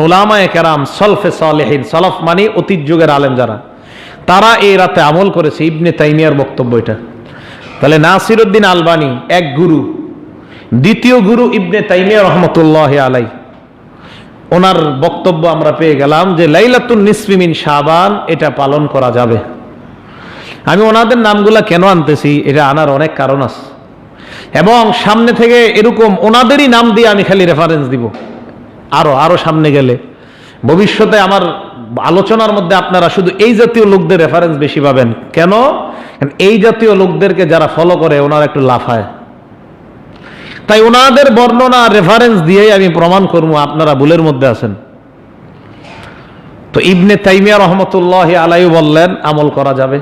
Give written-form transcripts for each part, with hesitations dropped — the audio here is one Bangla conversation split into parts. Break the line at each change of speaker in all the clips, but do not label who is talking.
উলামায়ে কেরাম, সলফে সালেহিন, সলফ মানে অতীত যুগের আলেম যারা, তারা এই রাতে আমল করেছে ইবনে তাইমিয়ার বক্তব্য এটা। তাহলে নাসিরউদ্দিন আলবানী এক গুরু, দ্বিতীয় গুরু ইবনে তাইমিয়া রহমতুল্লাহ আলাই, ওনার বক্তব্য আমরা পেয়ে গেলাম যে লাইলাতুন নিসফি মিন শাবান এটা পালন করা যাবে। আমি ওনাদের নামগুলা কেন আনতেছি, এটা আনার অনেক কারণ আছে, এবং সামনে থেকে এরকম ওনাদেরই নাম দিয়ে আমি খালি রেফারেন্স দিব। আরো সামনে গেলে ভবিষ্যতে আমার আলোচনার মধ্যে আপনারা শুধু এই জাতীয় লোকদের রেফারেন্স বেশি পাবেন। কেন? এই জাতীয় লোকদেরকে যারা ফলো করে ওনারা একটু লাফায়, তাই ওনাদের বর্ণনা রেফারেন্স দিয়েই আমি প্রমাণ করবো আপনারা ভুলের মধ্যে আছেন। তো ইবনে তাইমিয়া রহমতুল্লাহ আলাইহি বললেন আমল করা যাবে,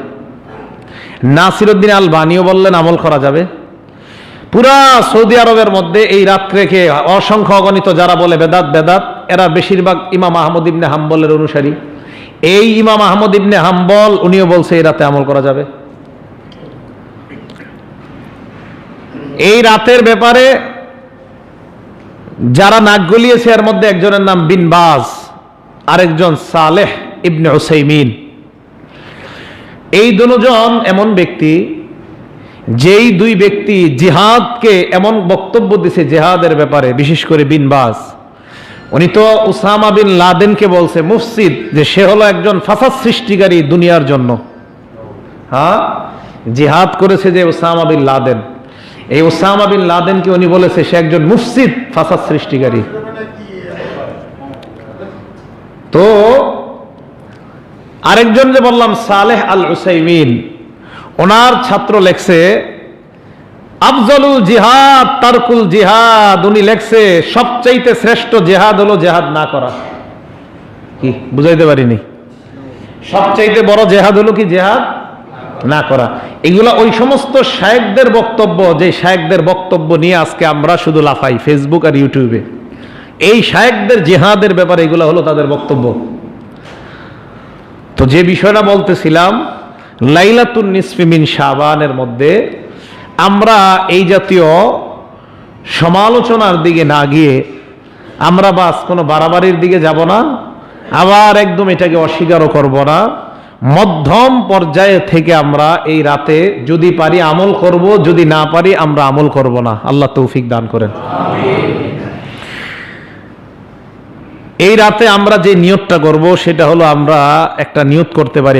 নাসিরউদ্দিন আলবানীও বললেন আমল করা যাবে। পুরা সৌদি আরবের মধ্যে এই রাত্রেকে অসংখ্য অগণিত যারা বলে বেদাত বেদাত, এরা বেশিরভাগ ইমাম আহমদ ইবনে হাম্বলের অনুসারী। এই ইমাম আহমদ ইবনে হাম্বল উনিও বলছে এই রাতে আমল করা যাবে। এই রাতের ব্যাপারে যারা নাক গলিয়েছে এর মধ্যে একজনের নাম বিন বাজ, আরেকজন সালেহ ইবনে উসাইমিন। এই দুজন এমন ব্যক্তি, যেই দুই ব্যক্তি জিহাদকে এমন বক্তব্য দিছে জিহাদের ব্যাপারে, বিশেষ করে বিন বাজ, উনি তো উসামা বিন লাদেনকে বলছে মুফসিদ, যে সে হলো একজন ফাসাদ সৃষ্টিকারী দুনিয়ার জন্য। হ্যাঁ, জিহাদ করেছে যে উসামা বিন লাদেন, এই উসামা বিন লাদেনকে উনি বলেছে সে একজন মুফসিদ, ফাসাদ সৃষ্টিকারী। তো আরেকজন যে বললাম সালেহ আল উসাইমিন, ওনার ছাত্র লেখছে আফজলুল জিহাদ তারকুল জিহাদ। উনি লেখছে সবচাইতে শ্রেষ্ঠ জিহাদ হলো জিহাদ না করা। কি বুঝাইতে পারিনি? সবচাইতে বড় জিহাদ হলো কি? জিহাদ না করা। এগুলা ওই সমস্ত শায়েখদের বক্তব্য, যে শায়েখদের বক্তব্য নিয়ে আজকে আমরা শুধু লাফাই ফেসবুক আর ইউটিউবে। এই শায়েখদের জিহাদের ব্যাপারে এগুলা হলো তাদের বক্তব্য। তো যে বিষয়টা বলতেছিলাম, লাইলাতুন নিসফি মিন শাবানের মধ্যে আমরা এই জাতীয় সমালোচনার দিকে না গিয়ে আমরা বাস কোনো বাড়াবাড়ির দিকে যাব না, আবার একদম এটাকে অস্বীকারও করব না। মধ্যম পর্যায়ে থেকে আমরা এই রাতে যদি পারি আমল করব, যদি না পারি আমরা আমল করব না। আল্লাহ তৌফিক দান করেন। এই রাতে আমরা যে নিয়তটা করব সেটা হলো, আমরা একটা নিয়ত করতে পারি।